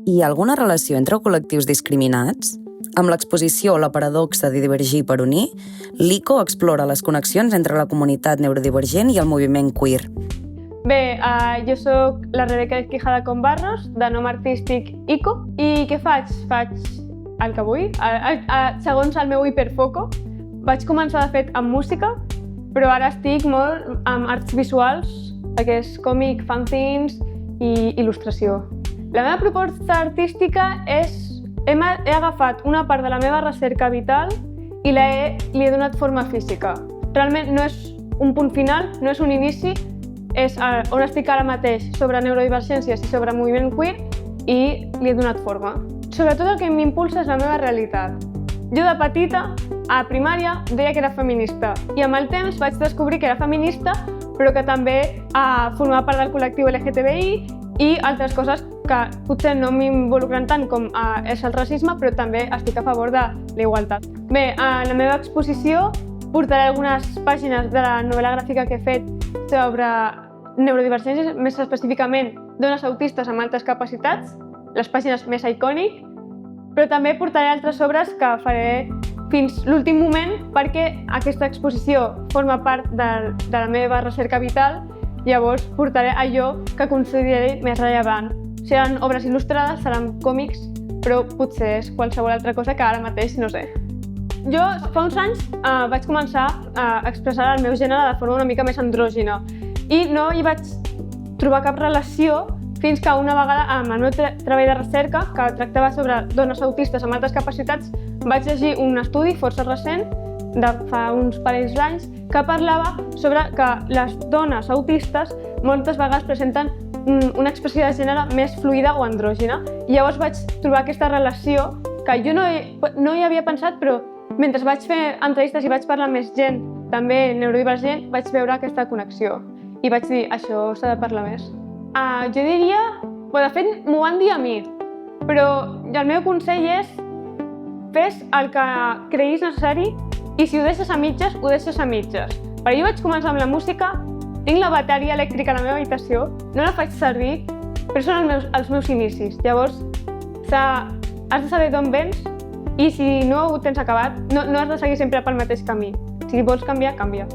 Hi ha alguna relació entre col·lectius discriminats? Amb l'exposició La paradoxa de divergir per unir, l'ICO explora les connexions entre la comunitat neurodivergent i el moviment queer. Bé, jo sóc la Rebeca Quijada Combarros, de nom artístic ICO, i què faig? Faig el que vull. Segons el meu hiperfoco, vaig començar, de fet, amb música, però ara estic molt amb arts visuals, que és còmic, fanzines i il·lustració. La meva proposta artística és... He agafat una part de la meva recerca vital i li he donat forma física. Realment no és un punt final, no és un inici, és on estic ara mateix sobre neurodivergències i sobre moviment queer i li he donat forma. Sobretot el que m'impulsa és la meva realitat. Jo de petita, a primària, deia que era feminista i amb el temps vaig descobrir que era feminista però que també formava part del col·lectiu LGTBI i altres coses que potser no m'involucren tant com és el racisme, però també estic a favor de la igualtat. Bé, en la meva exposició portaré algunes pàgines de la novel·la gràfica que he fet sobre neurodivergències, més específicament dones autistes amb altes capacitats, les pàgines més icòniques, però també portaré altres obres que faré fins l'últim moment perquè aquesta exposició forma part de la meva recerca vital. Llavors portaré allò que consideri més rellevant. Seran obres il·lustrades, seran còmics, però potser és qualsevol altra cosa que ara mateix no sé. Jo fa uns anys vaig començar a expressar el meu gènere de forma una mica més andrògina i no hi vaig trobar cap relació fins que una vegada amb el meu treball de recerca, que tractava sobre dones autistes amb altes capacitats, vaig llegir un estudi força recent de fa uns parells d'anys que parlava sobre que les dones autistes moltes vegades presenten una expressió de gènere més fluida o andrògina. I llavors vaig trobar aquesta relació que jo no hi havia pensat, però mentre vaig fer entrevistes i vaig parlar amb més gent, també neurodivergent, vaig veure aquesta connexió. I vaig dir, això s'ha de parlar més. Jo diria, de fet m'ho van dir a mi, però el meu consell és fes el que creguis necessari i si ho deixes a mitges, ho deixes a mitges. Perquè jo vaig començar amb la música, tinc la bateria elèctrica a la meva habitació, no la faig servir, però són els meus inicis. Llavors, has de saber d'on vens i si no ho tens acabat, no has de seguir sempre pel mateix camí. Si vols canviar, canvia.